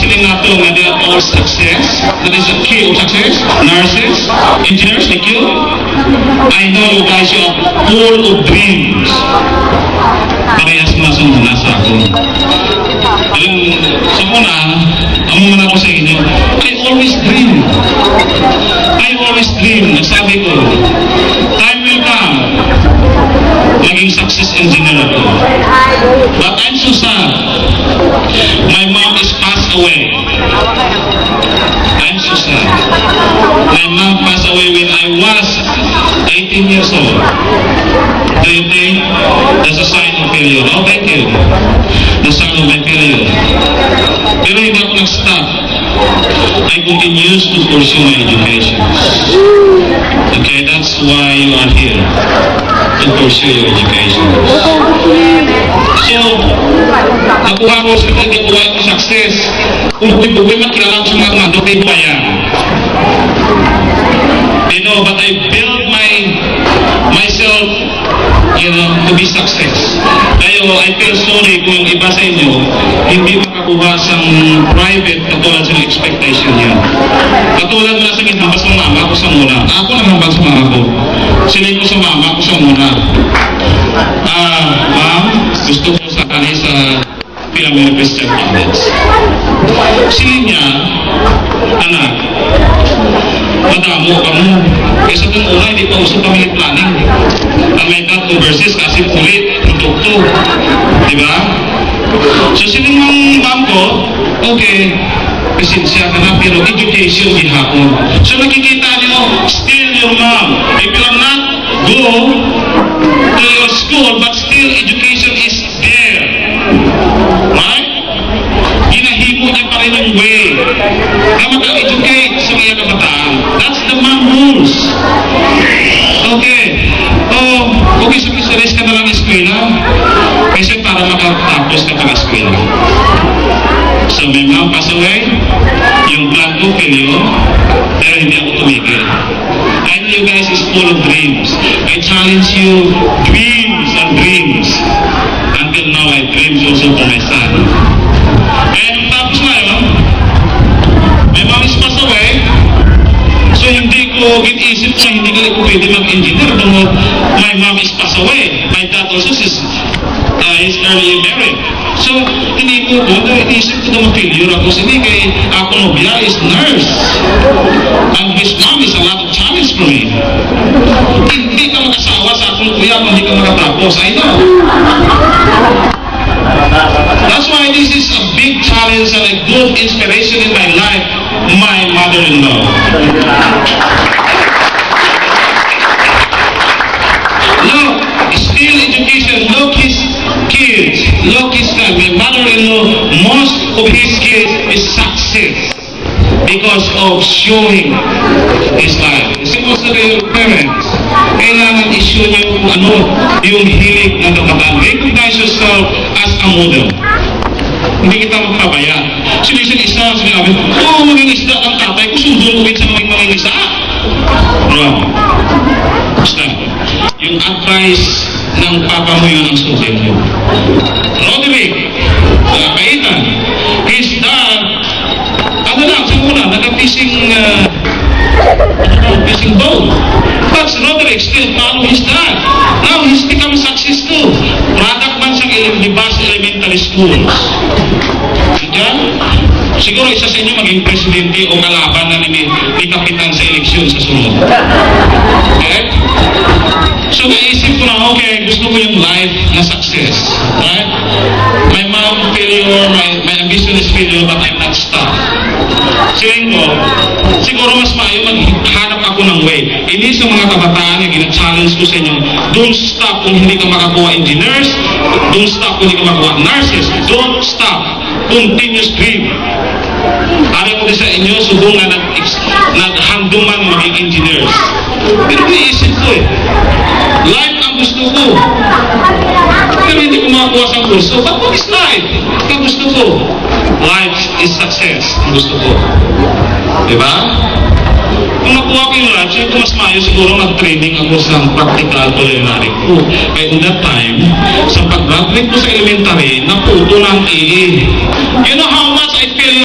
sila nga ito nga they are all success. That is the key of success. Nurses, engineers like you. I know you guys, you are full of dreams. Parehas mga sumuna sa ako. Alam, sa muna, ang muna ko sa inyo, I always dream. I always dream. Nagsabi ko, time will come, maging success engineer ako. But I'm so sad. My mom is passed away. I'm so sad. My mom passed away when I was 18 years old. Do you think that's a sign of failure? Oh, thank you. The sign of my failure. Pero hindi ako nag-stop. I continues to pursue my education. Okay, that's why you are here. To pursue your education. So, nakuha ko sa pagkakuha ko success. Kung buhay makilalang sa mga mando, kay buhayan. You know, but I built myself, you know, to be success. Kaya I feel sorry kung yung iba sa inyo hindi makakuha sa private katulad sa expectation niya. Katulad na sa ginambas ng mama ko sa muna. Ako nangambag sa mama ko. Silay ko sa mama ko sa muna. Ma'am, gusto ko sa kani sa Philomena Christian College. Silay niya, anak, madamo ka mo. Kasi itong una, hindi pa uso family planning. Ang may cut overseas kasi ulit, produkto. Diba? So siling ang ma'am ko, okay, presensya ka na, pero education di hapon. So nakikita niyo, still your mom. If you are not go to your school, but still education is there. Right? Ginahimo niya pa rin yung way. Na mag-educate sa mga kabataan. That's the mom rules. Okay. Okay, specialist ka na lang eskwela. Kasi para makatapos ka pang eskwela. So, my mom passed away. Yung plan ko, failure. Pero hindi ako tumigil. I know you guys is full of dreams. I challenge you, dreams and dreams. Until now, I dreams also for my son. And tapos na yun, my mom is passed away. So hindi ko inisip na hindi ko pwede mag-engineer. My mom is passed away. My dad also is early married. So hindi ko inisip ko na mag-failure ako. Hindi kay ako nobya is nurse. And his mom is a lot of challenge for me. Hindi ka mag-asawa sa akong kuya kung hindi ka makatapos. I know. That's why this is a big challenge and a good inspiration in my life, my mother-in-law. Look, still education, look his kids, look his son. My mother-in-law, most of his kids is success because of showing his life. Kasi most of your parents, kailangan i-show niyo yung hilig ng kabataan. Recognize yourself as a model. Hindi kita magpabaya. Sinisin isa, sinabi, maging isda ang tatay ko, sundol ko sa maging isda. Wrong. Basta, yung advice ng papa mo yun ang sundin mo. Roderick, Kaitan, his dad, siguro nag-fishing boat. But Roderick still follow his dad. Now he's become successful. Product man sa Libas Elementary Schools. Diyan? Siguro isa sa inyo maging presidente o kalaban na ni kapitan sa eleksyon sa sunod. Okay? So naisip ko na, okay, gusto ko yung life na success. Right? My mom failure, my ambition is failure, but I'm not stuck. Siling ko, siguro mas maayo maghanap ako ng way. Ini sa mga kabataan na gina-challenge ko sa inyo, don't stop kung hindi ka makakuha engineers, don't stop kung hindi ka makakuha nurses, don't stop, continuous dream. Ari ko din sa inyo, subong na naghanduman maging engineers. Pero naisip ko life ang gusto ko. Pero hindi ko makakuha sa kurso, but what is life? Ang gusto ko. Life is success. Ang gusto ko. Diba? Kung nakuha ko yung life, ito mas mayo siguro nag-training ako sa practical culinary ko. Kaya in that time, sa pag-graduate ko sa elementary, naputo ng AA. You know how much I feel